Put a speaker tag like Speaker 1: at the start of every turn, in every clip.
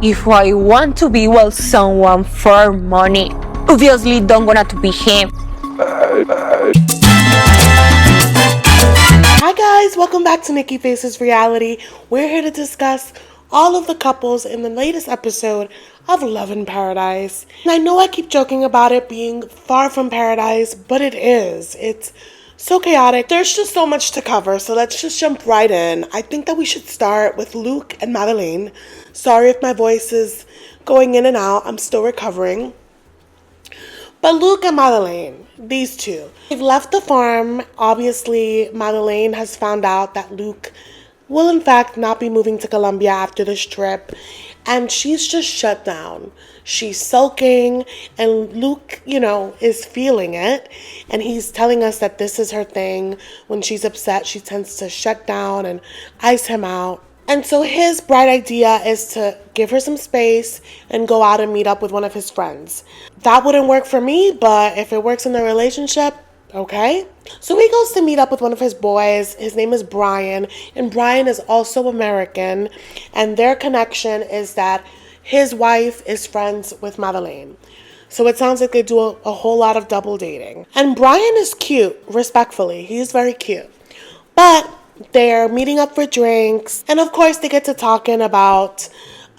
Speaker 1: if I want to be with someone for money, obviously don't want to be him.
Speaker 2: Hi guys, welcome back to Nikki Faces Reality. We're here to discuss all of the couples in the latest episode of Love in Paradise. And I know I keep joking about it being far from paradise, but it is. It's so chaotic. There's just so much to cover, so let's just jump right in. I think that we should start with Luke and Madeleine. Sorry if my voice is going in and out. I'm still recovering. But Luke and Madeleine, these two, they've left the farm. Obviously, Madeleine has found out that Luke will in fact not be moving to Colombia after this trip. And she's just shut down. She's sulking, and Luke, is feeling it. And he's telling us that this is her thing. When she's upset, she tends to shut down and ice him out. And so his bright idea is to give her some space and go out and meet up with one of his friends. That wouldn't work for me, but if it works in the relationship, okay. So he goes to meet up with one of his boys. His name is Brian, and Brian is also American. And their connection is that his wife is friends with Madeleine. So it sounds like they do a whole lot of double dating. And Brian is cute, respectfully. He's very cute. But they're meeting up for drinks. And of course, they get to talking about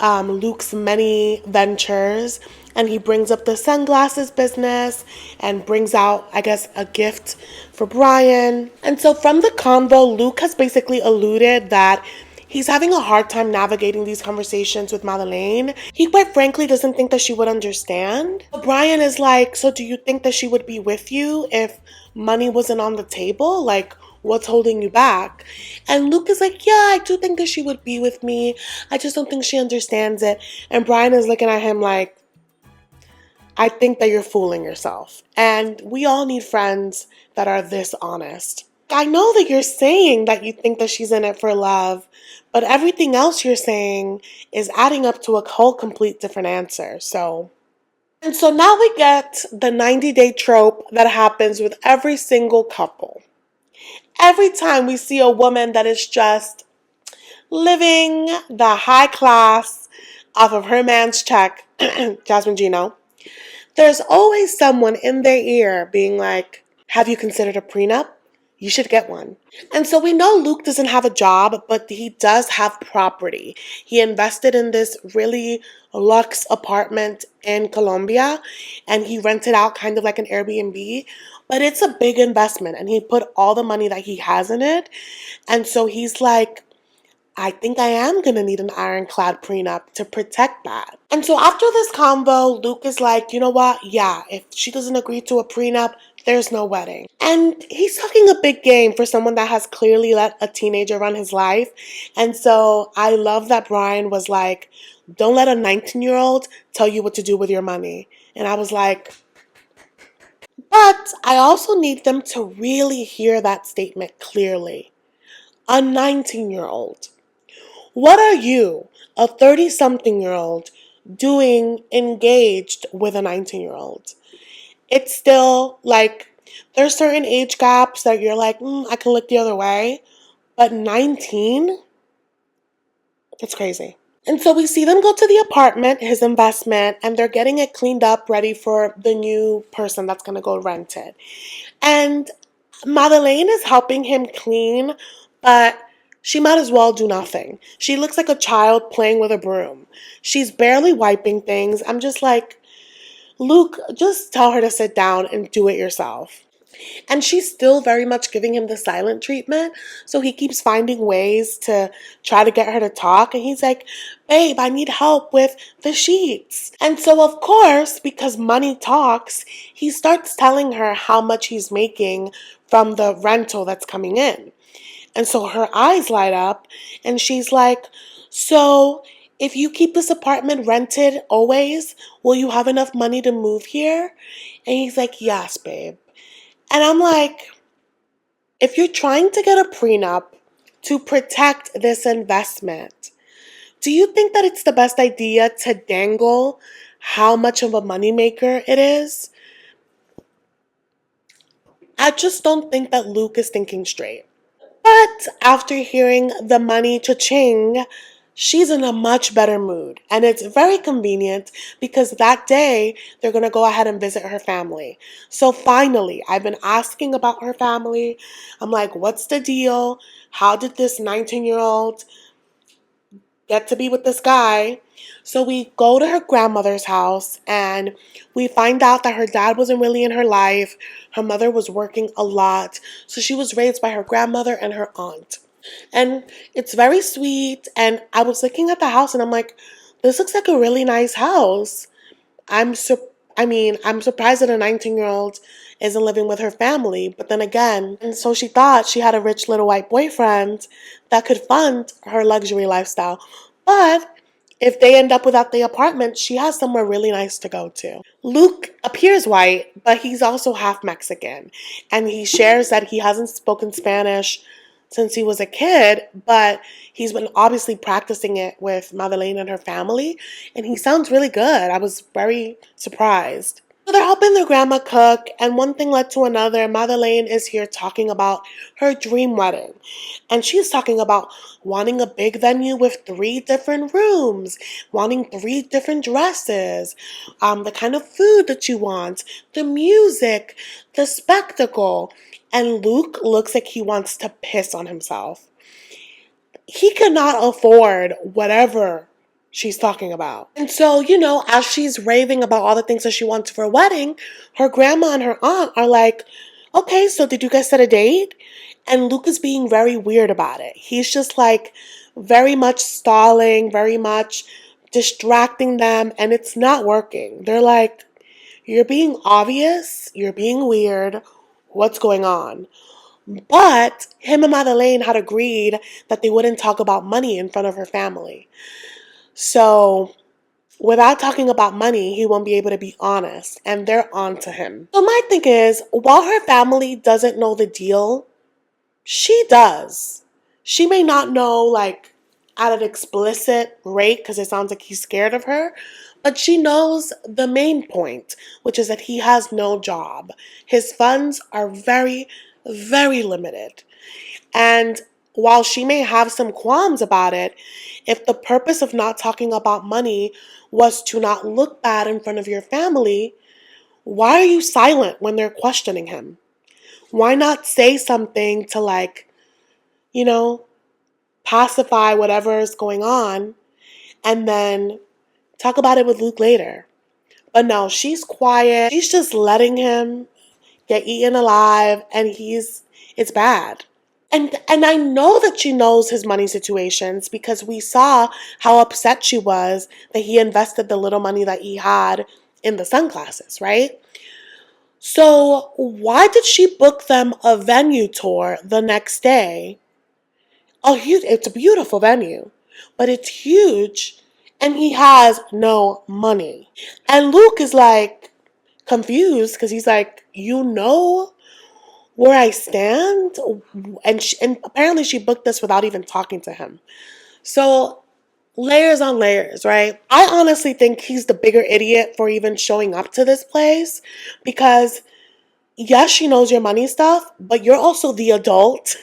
Speaker 2: Luke's many ventures. And he brings up the sunglasses business and brings out, I guess, a gift for Brian. And so from the convo, Luke has basically alluded that he's having a hard time navigating these conversations with Madeleine. He quite frankly doesn't think that she would understand. But Brian is like, so do you think that she would be with you if money wasn't on the table? Like, what's holding you back? And Luke is like, yeah, I do think that she would be with me. I just don't think she understands it. And Brian is looking at him like, I think that you're fooling yourself. And we all need friends that are this honest. I know that you're saying that you think that she's in it for love, but everything else you're saying is adding up to a whole complete different answer. And so now we get the 90-day trope that happens with every single couple. Every time we see a woman that is just living the high class off of her man's check, Jasmine Gino, there's always someone in their ear being like, have you considered a prenup? You should get one. And so we know Luke doesn't have a job, but he does have property. He invested in this really luxe apartment in Colombia, and he rented out kind of like an Airbnb. But it's a big investment, and he put all the money that he has in it. And so he's like, I think I am going to need an ironclad prenup to protect that. And so after this convo, Luke is like, you know what? Yeah, if she doesn't agree to a prenup, there's no wedding. And he's talking a big game for someone that has clearly let a teenager run his life. And so I love that Brian was like, don't let a 19-year-old tell you what to do with your money. And I was like, but I also need them to really hear that statement clearly. A 19-year-old. What are you, a 30-something-year-old, doing engaged with a 19-year-old? It's still like, there's certain age gaps that you're like, I can look the other way. But 19? It's crazy. And so we see them go to the apartment, his investment, and they're getting it cleaned up, ready for the new person that's going to go rent it. And Madeleine is helping him clean, but she might as well do nothing. She looks like a child playing with a broom. She's barely wiping things. I'm just like, Luke, just tell her to sit down and do it yourself. And she's still very much giving him the silent treatment. So he keeps finding ways to try to get her to talk. And he's like, babe, I need help with the sheets. And so, of course, because money talks, he starts telling her how much he's making from the rental that's coming in. And so her eyes light up and she's like, so if you keep this apartment rented always, will you have enough money to move here? And he's like, yes, babe. And I'm like, if you're trying to get a prenup to protect this investment, do you think that it's the best idea to dangle how much of a moneymaker it is? I just don't think that Luke is thinking straight. But after hearing the money cha-ching, she's in a much better mood. And it's very convenient because that day they're going to go ahead and visit her family. So finally, I've been asking about her family. I'm like, what's the deal? How did this 19-year-old get to be with this guy? So we go to her grandmother's house and we find out that her dad wasn't really in her life. Her mother was working a lot. So she was raised by her grandmother and her aunt. And it's very sweet. And I was looking at the house and I'm like, this looks like a really nice house. I'm sur- I'm surprised that a 19-year-old isn't living with her family. But then again, and so she thought she had a rich little white boyfriend that could fund her luxury lifestyle. But if they end up without the apartment, she has somewhere really nice to go to. Luke appears white, but he's also half Mexican. And he shares that he hasn't spoken Spanish since he was a kid, but he's been obviously practicing it with Madeleine and her family, and he sounds really good. I was very surprised. So they're helping their grandma cook, and one thing led to another. Madeleine is here talking about her dream wedding, and she's talking about wanting a big venue with 3 different rooms, wanting 3 different dresses, the kind of food that you want, the music, the spectacle. And Luke looks like he wants to piss on himself. He cannot afford whatever she's talking about. And so, as she's raving about all the things that she wants for a wedding, her grandma and her aunt are like, okay, so did you guys set a date? And Luke is being very weird about it. He's just like very much stalling, very much distracting them, and it's not working. They're like, you're being obvious, you're being weird, what's going on? But him and Madeleine had agreed that they wouldn't talk about money in front of her family. So without talking about money, he won't be able to be honest, and they're on to him. So my thing is, while her family doesn't know the deal, she does. She may not know, like, at an explicit rate, because it sounds like he's scared of her, but she knows the main point, which is that he has no job. His funds are very, very limited. And while she may have some qualms about it, if the purpose of not talking about money was to not look bad in front of your family, why are you silent when they're questioning him? Why not say something to, like, you know, pacify whatever is going on and then talk about it with Luke later? But no, she's quiet. She's just letting him get eaten alive, and it's bad. And I know that she knows his money situations because we saw how upset she was that he invested the little money that he had in the sunglasses, right? So why did she book them a venue tour the next day? Oh, it's a beautiful venue, but it's huge, and he has no money. And Luke is like confused because he's like, you know where I stand? And apparently she booked this without even talking to him. So layers on layers, right? I honestly think he's the bigger idiot for even showing up to this place because yes, she knows your money stuff, but you're also the adult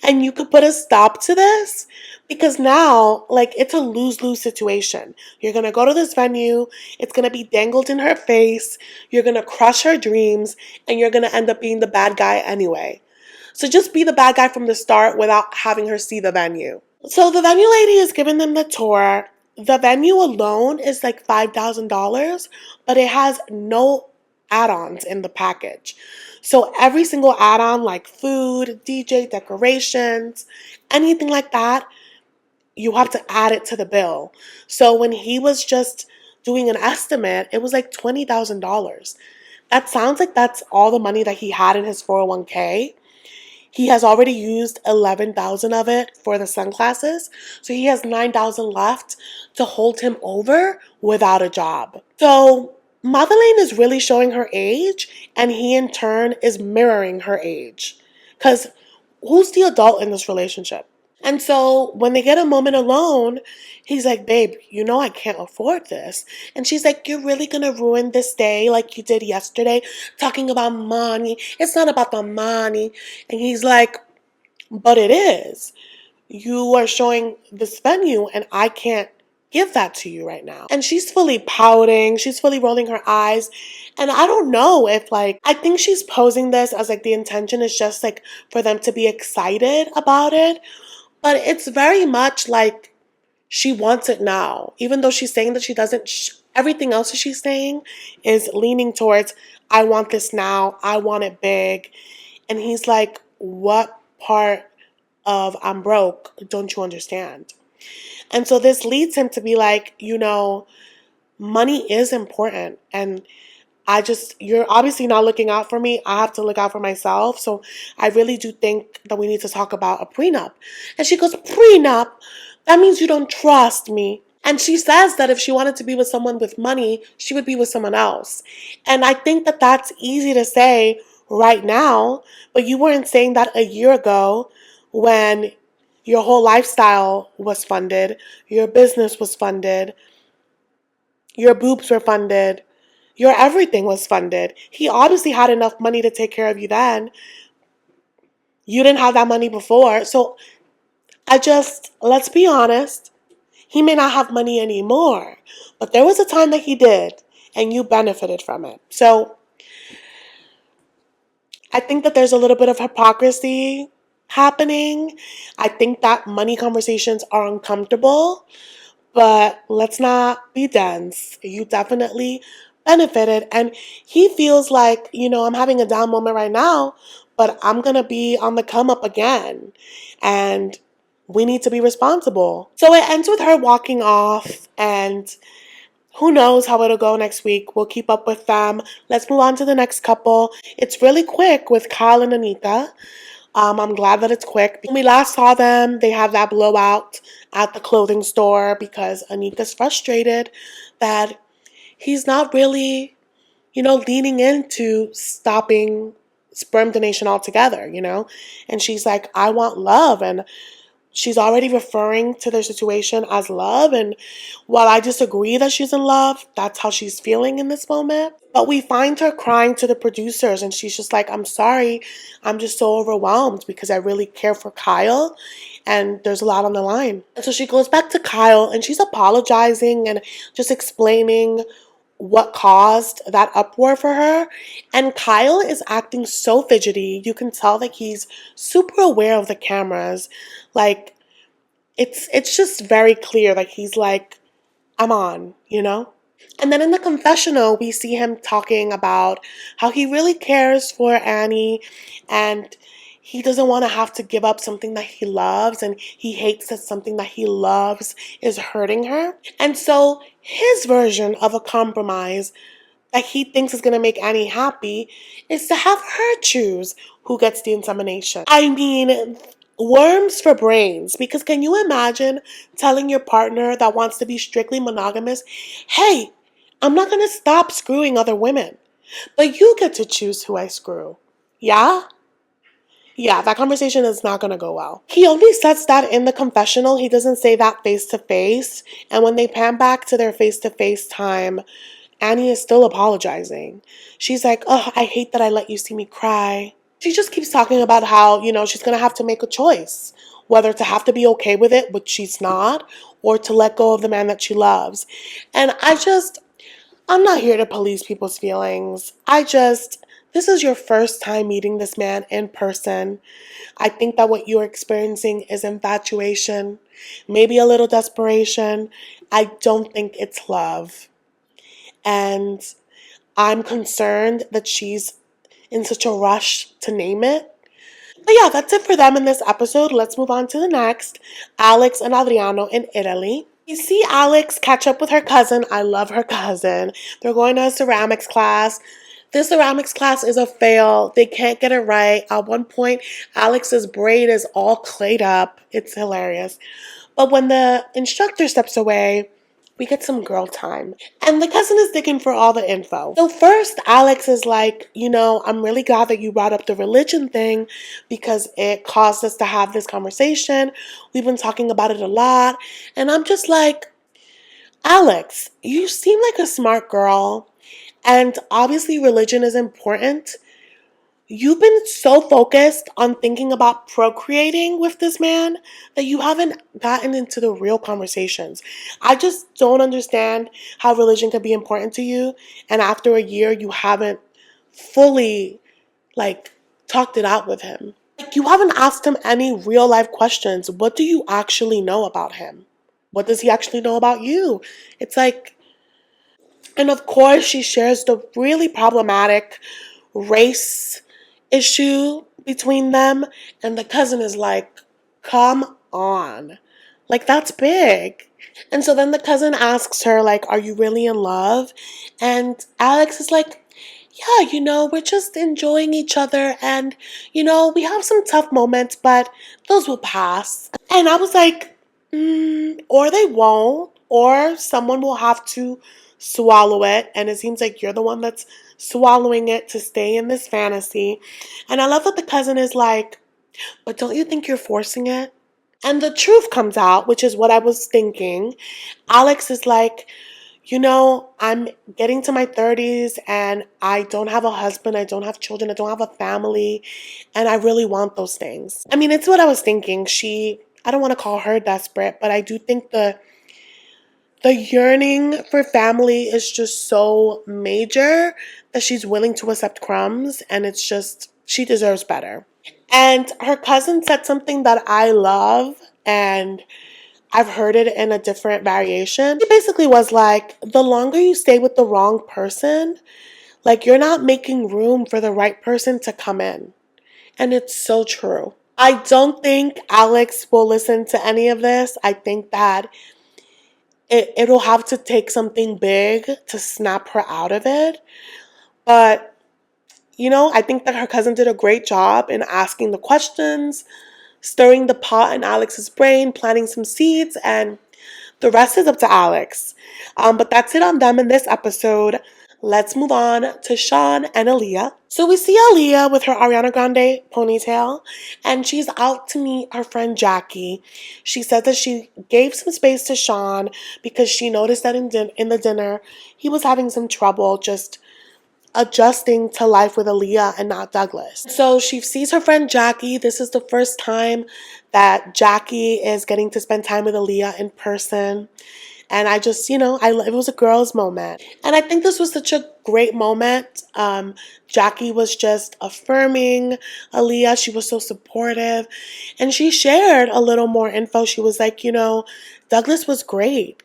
Speaker 2: and you could put a stop to this because now, like, it's a lose-lose situation. You're going to go to this venue, it's going to be dangled in her face, you're going to crush her dreams, and you're going to end up being the bad guy anyway. So just be the bad guy from the start without having her see the venue. So the venue lady is giving them the tour. The venue alone is like $5,000, but it has no add-ons in the package. So every single add-on, like food, DJ, decorations, anything like that, you have to add it to the bill. So when he was just doing an estimate, it was like $20,000. That sounds like that's all the money that he had in his 401k. He has already used 11,000 of it for the sunglasses, so he has 9,000 left to hold him over without a job. So Madeleine is really showing her age, and he in turn is mirroring her age. Because who's the adult in this relationship? And so when they get a moment alone, he's like, babe, you know I can't afford this. And she's like, you're really going to ruin this day like you did yesterday, talking about money. It's not about the money. And he's like, but it is. you are showing this venue and I can't give that to you right now. And she's fully pouting, she's fully rolling her eyes. And I don't know if like, I think she's posing this as like the intention is just like for them to be excited about it. But it's very much like she wants it now. Even though she's saying that she doesn't, everything else that she's saying is leaning towards, I want this now, I want it big. And he's like, what part of I'm broke don't you understand? And so this leads him to be like, money is important. And you're obviously not looking out for me. I have to look out for myself. So I really do think that we need to talk about a prenup. And she goes, prenup? That means you don't trust me. And she says that if she wanted to be with someone with money, she would be with someone else. And I think that that's easy to say right now, but you weren't saying that a year ago when your whole lifestyle was funded, your business was funded, your boobs were funded, your everything was funded. He obviously had enough money to take care of you then. You didn't have that money before. So let's be honest, he may not have money anymore, but there was a time that he did, and you benefited from it. So I think that there's a little bit of hypocrisy happening. I think that money conversations are uncomfortable, but let's not be dense. You definitely benefited. And he feels like, I'm having a down moment right now, but I'm going to be on the come up again. And we need to be responsible. So it ends with her walking off, and who knows how it'll go next week. We'll keep up with them. Let's move on to the next couple. It's really quick with Kyle and ANIKA. I'm glad that it's quick. When we last saw them, they had that blowout at the clothing store because ANIKA's frustrated that he's not really, leaning into stopping sperm donation altogether, And she's like, I want love. And she's already referring to their situation as love. And while I disagree that she's in love, that's how she's feeling in this moment. But we find her crying to the producers, and she's just like, I'm sorry. I'm just so overwhelmed because I really care for Kyle, and there's a lot on the line. And so she goes back to Kyle, and she's apologizing and just explaining what caused that uproar for her. And Kyle is acting so fidgety. You can tell that he's super aware of the cameras. Like, it's just very clear. Like, he's like, I'm on, And then in the confessional, we see him talking about how he really cares for Annie, and he doesn't want to have to give up something that he loves, and he hates that something that he loves is hurting her. And so his version of a compromise that he thinks is going to make Annie happy is to have her choose who gets the insemination. I mean, worms for brains, because can you imagine telling your partner that wants to be strictly monogamous, hey, I'm not going to stop screwing other women, but you get to choose who I screw. Yeah? Yeah, that conversation is not going to go well. He only says that in the confessional. He doesn't say that face to face. And when they pan back to their face to face time, Annie is still apologizing. She's like, oh, I hate that I let you see me cry. She just keeps talking about how, she's going to have to make a choice, whether to have to be okay with it, which she's not, or to let go of the man that she loves. And I'm not here to police people's feelings. This is your first time meeting this man in person. I think that what you're experiencing is infatuation, maybe a little desperation. I don't think it's love. And I'm concerned that she's in such a rush to name it. But yeah, that's it for them in this episode. Let's move on to the next. Alex and Adriano in Italy. You see Alex catch up with her cousin. I love her cousin. They're going to a ceramics class. This ceramics class is a fail. They can't get it right. At one point, Alex's braid is all clayed up. It's hilarious. But when the instructor steps away, we get some girl time. And the cousin is digging for all the info. So first, Alex is like, I'm really glad that you brought up the religion thing because it caused us to have this conversation. We've been talking about it a lot. And I'm just like, Alex, you seem like a smart girl. And obviously religion is important. you've been so focused on thinking about procreating with this man that you haven't gotten into the real conversations. I just don't understand how religion could be important to you, and after a year, you haven't fully, like, talked it out with him. Like, you haven't asked him any real life questions. What do you actually know about him? What does he actually know about you? It's like, and of course, she shares the really problematic race issue between them. And the cousin is like, come on. Like, that's big. And so then the cousin asks her, like, are you really in love? And Alex is like, yeah, we're just enjoying each other. And, we have some tough moments, but those will pass. And I was like, or they won't, or someone will have to swallow it. And it seems like you're the one that's swallowing it to stay in this fantasy. And I love that the cousin is like, but don't you think you're forcing it? And the truth comes out, which is what I was thinking. Alex is like, I'm getting to my 30s and I don't have a husband, I don't have children, I don't have a family, and I really want those things. I mean, it's what I was thinking. I don't want to call her desperate, but I do think the yearning for family is just so major that she's willing to accept crumbs, and it's just, she deserves better. And her cousin said something that I love, and I've heard it in a different variation. It basically was like, the longer you stay with the wrong person, like, you're not making room for the right person to come in. And it's so true. I don't think Alex will listen to any of this. I think that it'll have to take something big to snap her out of it. But, I think that her cousin did a great job in asking the questions, stirring the pot in Alex's brain, planting some seeds, and the rest is up to Alex. But that's it on them in this episode. Let's move on to SHAWN and Alliya. So we see Alliya with her Ariana Grande ponytail, and she's out to meet her friend Jackie. She said that she gave some space to SHAWN because she noticed that in the dinner, he was having some trouble just adjusting to life with Alliya and not Douglas. So she sees her friend Jackie. This is the first time that Jackie is getting to spend time with Alliya in person. And I just, it was a girl's moment. And I think this was such a great moment. Jackie was just affirming Alliya. She was so supportive. And she shared a little more info. She was like, Douglas was great,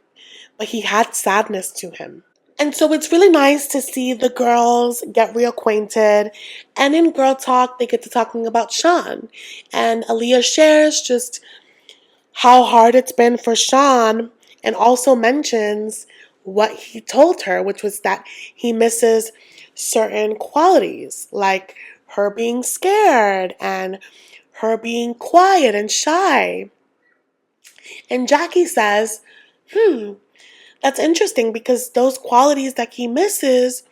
Speaker 2: but he had sadness to him. And so it's really nice to see the girls get reacquainted. And in Girl Talk, they get to talking about SHAWN. And Alliya shares just how hard it's been for SHAWN, and also mentions what he told her, which was that he misses certain qualities, like her being scared and her being quiet and shy. And Jackie says, that's interesting because those qualities that he misses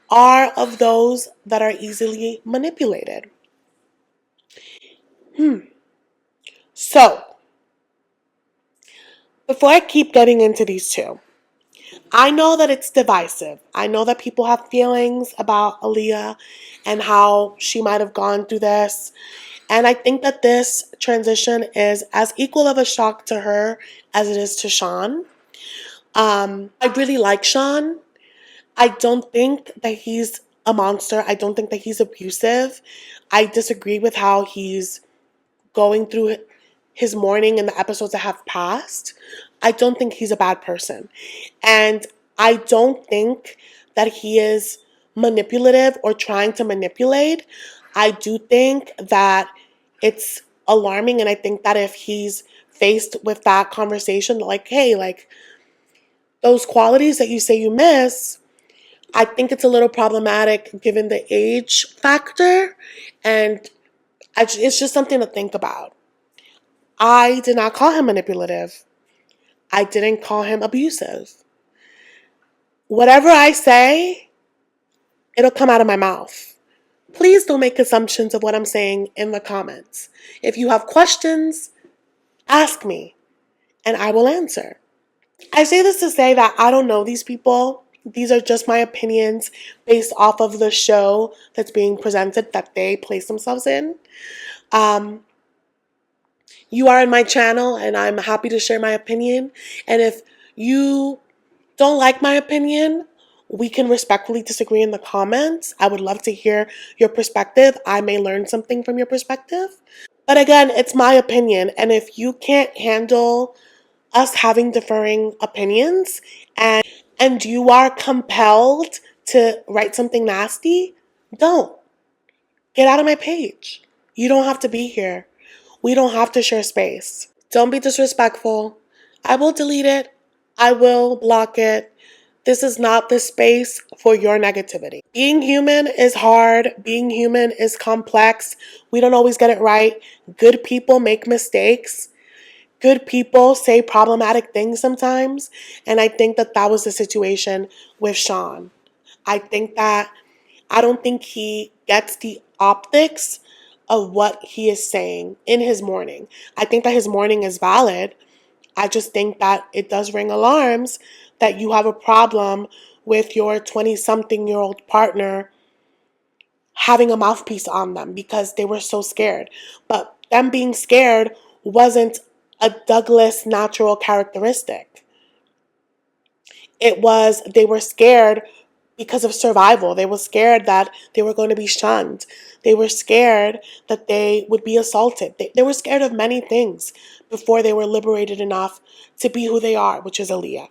Speaker 2: are of those that are easily manipulated. So, before I keep getting into these two, I know that it's divisive. I know that people have feelings about Alliya and how she might have gone through this. And I think that this transition is as equal of a shock to her as it is to SHAWN. I really like SHAWN. I don't think that he's a monster. I don't think that he's abusive. I disagree with how he's going through his mourning in the episodes that have passed. I don't think he's a bad person. And I don't think that he is manipulative or trying to manipulate. I do think that it's alarming, and I think that if he's faced with that conversation, like, hey, like, those qualities that you say you miss, I think it's a little problematic given the age factor, and it's just something to think about. I did not call him manipulative. I didn't call him abusive. Whatever I say, it'll come out of my mouth. Please don't make assumptions of what I'm saying in the comments. If you have questions, ask me, and I will answer. I say this to say that I don't know these people. These are just my opinions based off of the show that's being presented that they place themselves in. You are in my channel and I'm happy to share my opinion. And if you don't like my opinion, we can respectfully disagree in the comments. I would love to hear your perspective. I may learn something from your perspective. But again, it's my opinion. And if you can't handle us having differing opinions and you are compelled to write something nasty, don't. Get out of my page. You don't have to be here. We don't have to share space. Don't be disrespectful. I will delete it. I will block it. This is not the space for your negativity. Being human is hard. Being human is complex. We don't always get it right. Good people make mistakes. Good people say problematic things sometimes. And I think that that was the situation with SHAWN. I don't think he gets the optics of what he is saying in his mourning. I think that his mourning is valid. I just think that it does ring alarms that you have a problem with your 20-something-year-old partner having a mouthpiece on them because they were so scared. But them being scared wasn't a Douglas natural characteristic. They were scared because of survival. They were scared that they were going to be shunned. They were scared that they would be assaulted. They were scared of many things before they were liberated enough to be who they are, which is Alliya.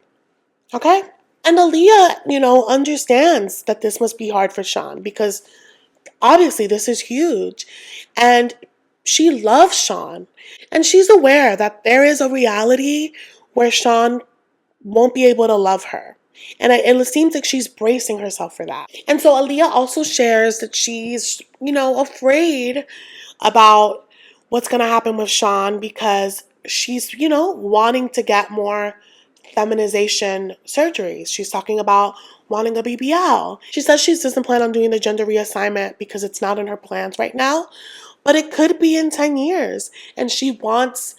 Speaker 2: Okay? And Alliya, understands that this must be hard for SHAWN because obviously this is huge. And she loves SHAWN. And she's aware that there is a reality where SHAWN won't be able to love her. And it seems like she's bracing herself for that. And so Alliya also shares that she's, afraid about what's going to happen with SHAWN because she's, wanting to get more feminization surgeries. She's talking about wanting a BBL. She says she doesn't plan on doing the gender reassignment because it's not in her plans right now, but it could be in 10 years. And she wants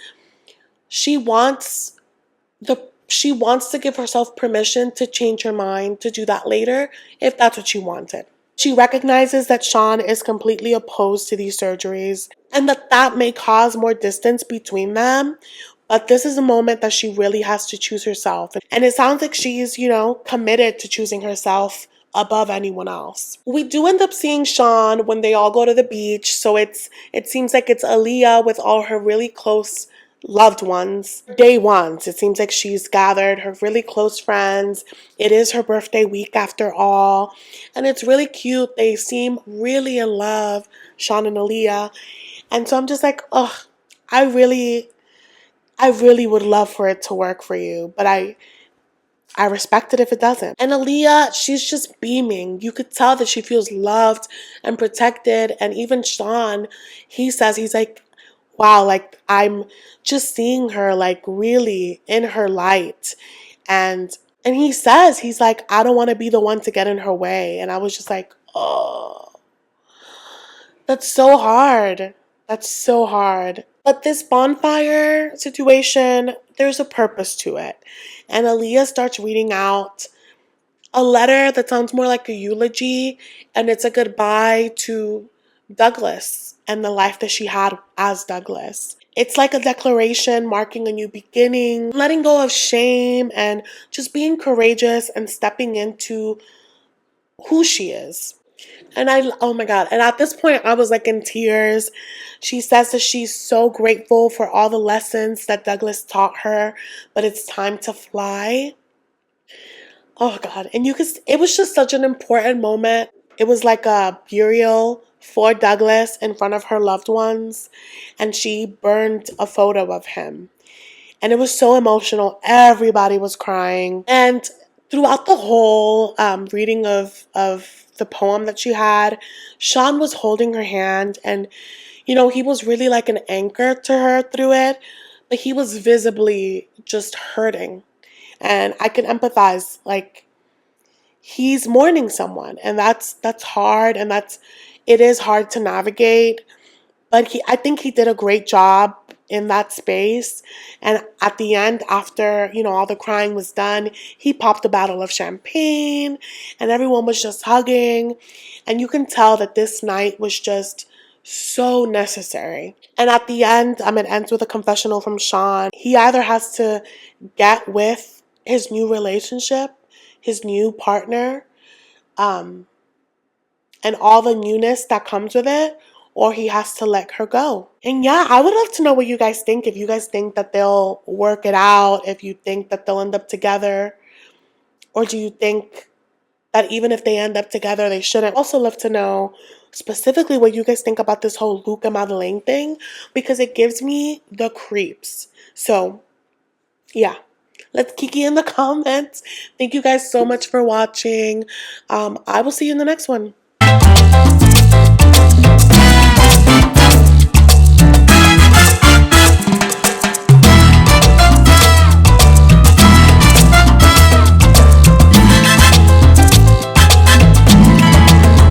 Speaker 2: to give herself permission to change her mind to do that later if that's what she wanted. She recognizes that SHAWN is completely opposed to these surgeries and that may cause more distance between them. But this is a moment that she really has to choose herself. And it sounds like she's, committed to choosing herself above anyone else. We do end up seeing SHAWN when they all go to the beach. So it seems like it's Alliya with all her really close loved ones. Day ones. It seems like she's gathered her really close friends. It is her birthday week after all. And it's really cute. They seem really in love, SHAWN and Alliya. And so I'm just like, I really would love for it to work for you, but I respect it if it doesn't. And Alliya, she's just beaming. You could tell that she feels loved and protected. And even SHAWN, he's like, wow, like I'm just seeing her like really in her light. And he's like, I don't want to be the one to get in her way. And I was just like, oh, that's so hard. That's so hard. But this bonfire situation, there's a purpose to it. And Alliya starts reading out a letter that sounds more like a eulogy, and it's a goodbye to Douglas and the life that she had as Douglas. It's like a declaration marking a new beginning, letting go of shame and just being courageous and stepping into who she is. And oh my God. And at this point, I was like in tears. She says that she's so grateful for all the lessons that Douglas taught her, but it's time to fly. Oh God. And it was just such an important moment. It was like a burial for Douglas in front of her loved ones. And she burned a photo of him. And it was so emotional. Everybody was crying. And throughout the whole reading of the poem that she had, SHAWN was holding her hand, and he was really like an anchor to her through it, but he was visibly just hurting. And I can empathize, like he's mourning someone, and that's hard, and it is hard to navigate, but I think he did a great job in that space. And at the end, after, all the crying was done, he popped a bottle of champagne and everyone was just hugging. And you can tell that this night was just so necessary. And at the end, it ends with a confessional from Shawn. He either has to get with his new relationship, his new partner, and all the newness that comes with it, or he has to let her go. And yeah, I would love to know what you guys think. If you guys think that they'll work it out, if you think that they'll end up together, or do you think that even if they end up together, they shouldn't? Also love to know specifically what you guys think about this whole Luke and Madeleine thing, because it gives me the creeps. So yeah, let's kiki in the comments. Thank you guys so much for watching. I will see you in the next one.